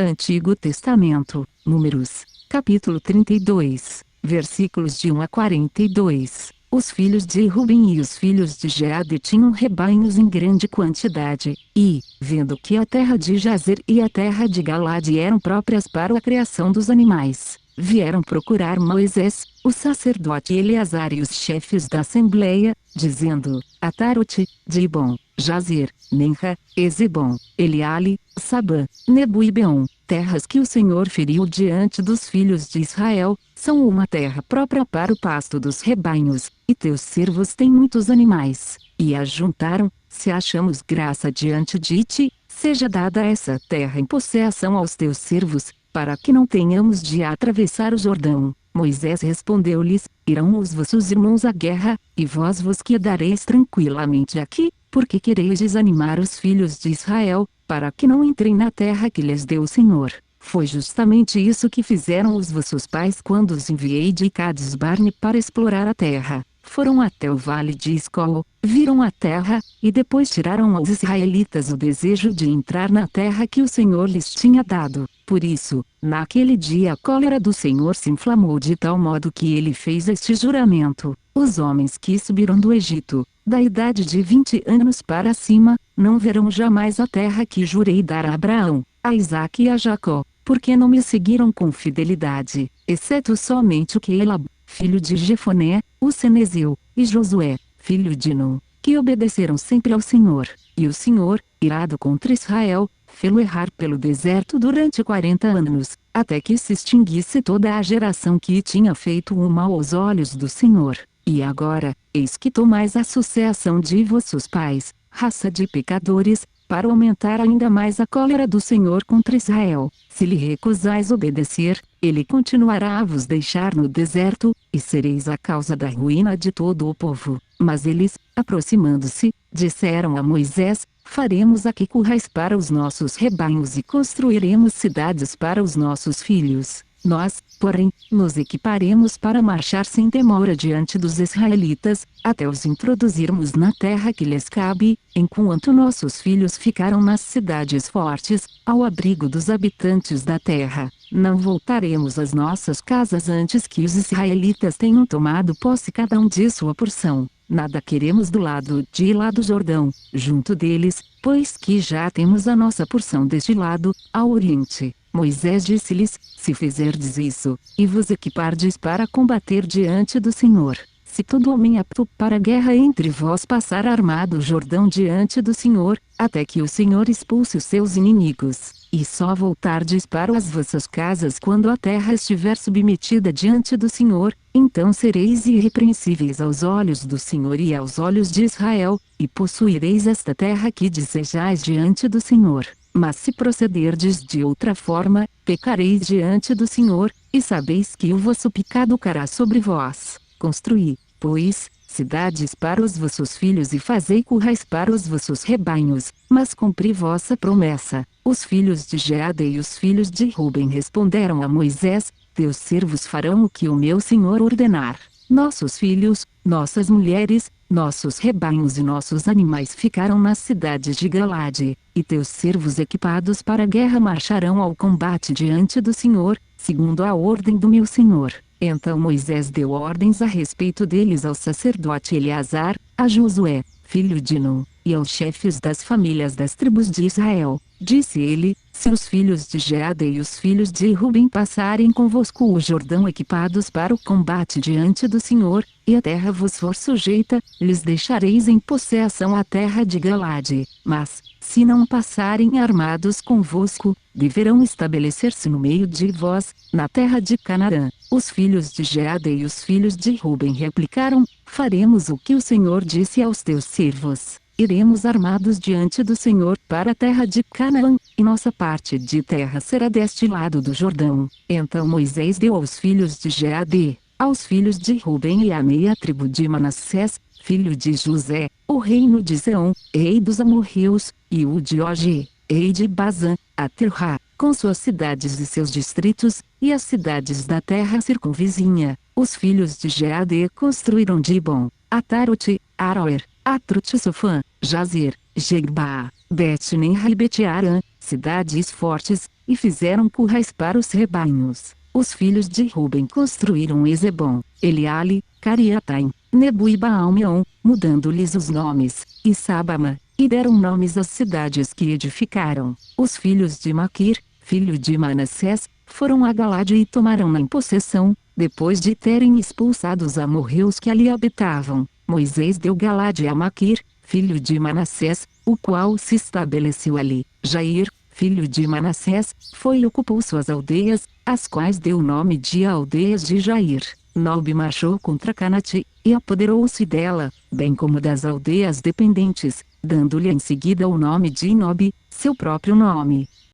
Antigo Testamento, Números, capítulo 32, versículos de 1 a 42. Os filhos de Ruben e os filhos de Gade tinham rebanhos em grande quantidade, e, vendo que a terra de Jazer e a terra de Galade eram próprias para a criação dos animais, vieram procurar Moisés, o sacerdote Eleazar e os chefes da assembleia, dizendo: Atarote, Dibon, Jazer, Menra, Ezebom, Eleale, Sabã, Nebo e Beom, terras que o Senhor feriu diante dos filhos de Israel, são uma terra própria para o pasto dos rebanhos, e teus servos têm muitos animais. E ajuntaram: se achamos graça diante de ti, seja dada essa terra em possessão aos teus servos, para que não tenhamos de atravessar o Jordão. Moisés respondeu-lhes: irão os vossos irmãos à guerra, e vós vos quedareis tranquilamente aqui, porque quereis desanimar os filhos de Israel, para que não entrem na terra que lhes deu o Senhor. Foi justamente isso que fizeram os vossos pais quando os enviei de Cades-Barne para explorar a terra. Foram até o vale de Escol, viram a terra, e depois tiraram aos israelitas o desejo de entrar na terra que o Senhor lhes tinha dado. Por isso, naquele dia a cólera do Senhor se inflamou de tal modo que ele fez este juramento: os homens que subiram do Egito, da idade de 20 anos para cima, não verão jamais a terra que jurei dar a Abraão, a Isaque e a Jacó, porque não me seguiram com fidelidade, exceto somente o Caleb, filho de Jefoné, o Cenezeu, e Josué, filho de Nun, que obedeceram sempre ao Senhor. E o Senhor, irado contra Israel, fê-lo errar pelo deserto durante 40 anos, até que se extinguisse toda a geração que tinha feito o mal aos olhos do Senhor. E agora, eis que tomais a sucessão de vossos pais, raça de pecadores, para aumentar ainda mais a cólera do Senhor contra Israel. Se lhe recusais obedecer, ele continuará a vos deixar no deserto, e sereis a causa da ruína de todo o povo. Mas eles, aproximando-se, disseram a Moisés: faremos aqui currais para os nossos rebanhos e construiremos cidades para os nossos filhos. Nós, porém, nos equiparemos para marchar sem demora diante dos israelitas, até os introduzirmos na terra que lhes cabe, enquanto nossos filhos ficaram nas cidades fortes, ao abrigo dos habitantes da terra. Não voltaremos às nossas casas antes que os israelitas tenham tomado posse cada um de sua porção. Nada queremos do lado de lá do Jordão, junto deles, pois que já temos a nossa porção deste lado, ao oriente. Moisés disse-lhes: se fizerdes isso, e vos equipardes para combater diante do Senhor, se todo homem apto para a guerra entre vós passar armado o Jordão diante do Senhor, até que o Senhor expulse os seus inimigos, e só voltardes para as vossas casas quando a terra estiver submetida diante do Senhor, então sereis irrepreensíveis aos olhos do Senhor e aos olhos de Israel, e possuireis esta terra que desejais diante do Senhor. Mas se procederdes de outra forma, pecareis diante do Senhor, e sabeis que o vosso pecado cairá sobre vós. Construí, pois, cidades para os vossos filhos e fazei currais para os vossos rebanhos, mas cumpri vossa promessa. Os filhos de Gade e os filhos de Ruben responderam a Moisés: teus servos farão o que o meu senhor ordenar. Nossos filhos, nossas mulheres, nossos rebanhos e nossos animais ficaram nas cidades de Galade, e teus servos equipados para a guerra marcharão ao combate diante do Senhor, segundo a ordem do meu senhor. Então Moisés deu ordens a respeito deles ao sacerdote Eleazar, a Josué, filho de Nun, e aos chefes das famílias das tribos de Israel. Disse ele: se os filhos de Gade e os filhos de Ruben passarem convosco o Jordão equipados para o combate diante do Senhor, e a terra vos for sujeita, lhes deixareis em possessão a terra de Galade. Mas, se não passarem armados convosco, deverão estabelecer-se no meio de vós, na terra de Canaã. Os filhos de Gade e os filhos de Ruben replicaram: faremos o que o Senhor disse aos teus servos. Iremos armados diante do Senhor para a terra de Canaã, e nossa parte de terra será deste lado do Jordão. Então Moisés deu aos filhos de Gade, aos filhos de Ruben e à meia tribo de Manassés, filho de José, o reino de Seom, rei dos amorreus, e o de Og, rei de Bazã, a Terra, com suas cidades e seus distritos, e as cidades da terra circunvizinha. Os filhos de Gade construíram Dibon, Atarote, Aroer, Atrut-Sofã, Jazer, Jegbaa, Bet-Nenra e Bet-Arã, cidades fortes, e fizeram currais para os rebanhos. Os filhos de Ruben construíram Ezebom, Eleale, Cariataim, Nebu e Baal-meon, mudando-lhes os nomes, e Sabama, e deram nomes às cidades que edificaram. Os filhos de Maquir, filho de Manassés, foram a Galade e tomaram-na em possessão, depois de terem expulsado os amorreus que ali habitavam. Moisés deu Galade a Maquir, filho de Manassés, o qual se estabeleceu ali. Jair, filho de Manassés, foi e ocupou suas aldeias, as quais deu o nome de aldeias de Jair. Nob marchou contra Canate, e apoderou-se dela, bem como das aldeias dependentes, dando-lhe em seguida o nome de Nob, seu próprio nome.